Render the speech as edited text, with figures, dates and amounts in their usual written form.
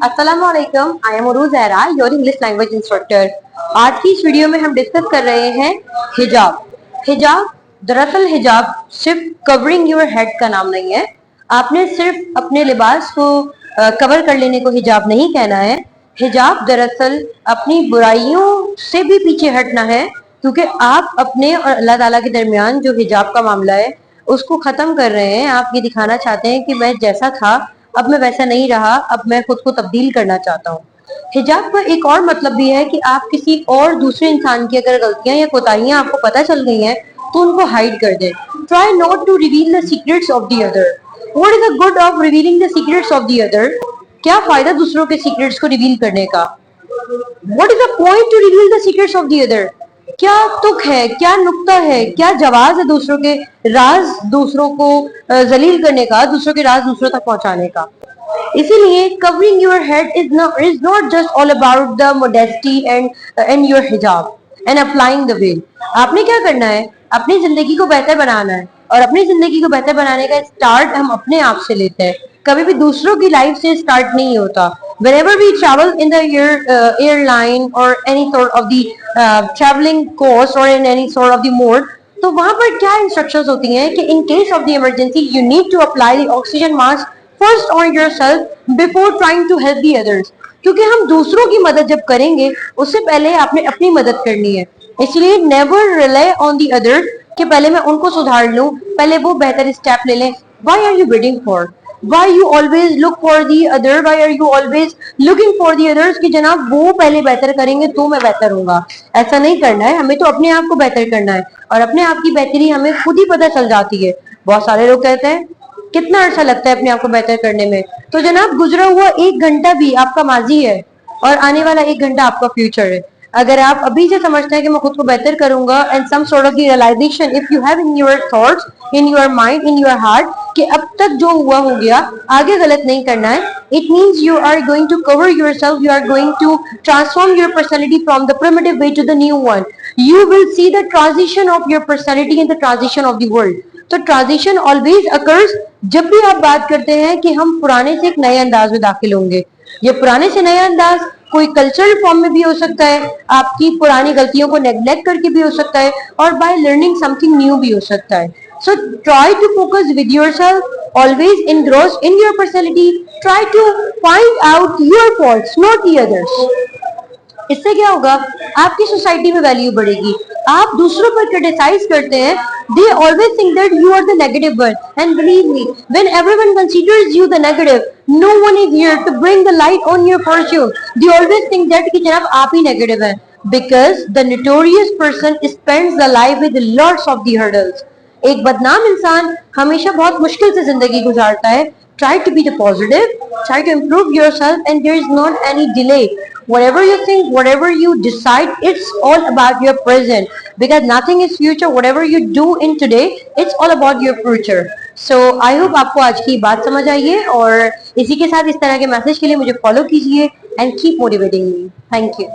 अस्सलामु अलैकुम, I am Urooj Zahra, your English language instructor. आज की इस वीडियो में हम डिस्कस कर रहे हैं हिजाब। हिजाब दरअसल हिजाब सिर्फ कवरिंग योर हेड का नाम नहीं है। आपने सिर्फ अपने लिबास को कवर कर लेने को हिजाब नहीं कहना है। हिजाब दरअसल अपनी बुराइयों से भी पीछे हटना है, क्योंकि आप अपने और अल्लाह ताला के दरमियान जो हिजाब का मामला है उसको खत्म कर रहे हैं। आप ये दिखाना चाहते हैं कि मैं जैसा था अब मैं वैसा नहीं रहा, अब मैं खुद को तब्दील करना चाहता हूँ। हिजाब का एक और मतलब भी है कि आप किसी और दूसरे इंसान की अगर गलतियां या कोताहियां आपको पता चल गई हैं तो उनको हाइड कर दें। Try not to reveal the secrets of the other. What is the good of revealing the secrets of the other? क्या फायदा दूसरों के सीक्रेट्स को रिवील करने का? What is the point to reveal the secrets of the other? क्या तुक है, क्या नुक्ता है, क्या जवाज है दूसरों के राज दूसरों को जलील करने का, दूसरों के राज दूसरों तक पहुंचाने का? इसीलिए covering your head is not just all about the modesty and your हिजाब एंड अप्लाइंग द वेल। आपने क्या करना है? अपनी जिंदगी को बेहतर बनाना है, और अपनी जिंदगी को बेहतर बनाने का स्टार्ट हम अपने आप से लेते हैं, कभी भी दूसरों की लाइफ से स्टार्ट नहीं होता। Whenever we travel in the airline or any sort of the traveling course or in any sort of the mode, तो वहां पर क्या इंस्ट्रक्शंस होती हैं कि in case of the emergency you need to apply the oxygen mask first on yourself before trying to help the others। क्योंकि हम दूसरों की मदद जब करेंगे उससे पहले आपने अपनी मदद करनी है। इसलिए never rely on the others कि पहले मैं उनको सुधार लूं, पहले वो बेहतर स्टेप ले लें। Why are you waiting for? Why you always look for the other? Why are you always looking for the others कि जनाब वो पहले बेहतर करेंगे तो मैं बेहतर होऊंगा? ऐसा नहीं करना है, हमें तो अपने आप को बेहतर करना है, और अपने आप की बेहतरी हमें खुद ही पता चल जाती है। बहुत सारे लोग कहते हैं कितना अर्सा लगता है अपने आप को बेहतर करने में, तो जनाब गुजरा हुआ 1 घंटा भी आपका माजी है और आने वाला 1 घंटा आपका फ्यूचर है। अगर आप अभी से समझते हैं कि मैं खुद को बेहतर करूंगा and some sort of the realization if you have in your thoughts, in your mind, in your heart कि अब तक जो हुआ हो गया, आगे गलत नहीं करना है, it means you are going to cover yourself, you are going to transform your personality from the primitive way to the new one. You will see the transition of your personality in the transition of the world. तो transition always occurs जब भी आप बात करते हैं कि हम पुराने से एक नए अंदाज में दाखिल होंगे। ये पुराने से नया अंदाज कोई कल्चरल फॉर्म में भी हो सकता है, आपकी पुरानी गलतियों को नेग्लेक्ट करके भी हो सकता है, और बाय लर्निंग समथिंग न्यू भी हो सकता है। So try to focus with yourself, always engrossed in your personality. Try to find out your faults, not the others. इससे क्या होगा? आपकी सोसाइटी में वैल्यू बढ़ेगी। आप दूसरों पर क्रिटिसाइज करते हैं, they always think that you are the negative one, and believe me, when everyone considers you the negative, no one is here to bring the light on your fortune. They always think that कि जनाब आप ही negative हैं, because the notorious person spends the life with lots of the hurdles. एक बदनाम इंसान हमेशा बहुत मुश्किल से जिंदगी गुजारता है। Try to be the positive, try to improve yourself, and there is not any delay. Whatever you think, whatever you decide, it's all about your present, because nothing is future. Whatever you do in today, it's all about your future. So I hope आपको आज की बात समझ आई है, और इसी के साथ इस तरह के मैसेज के लिए मुझे फॉलो कीजिए and keep motivating me. Thank you.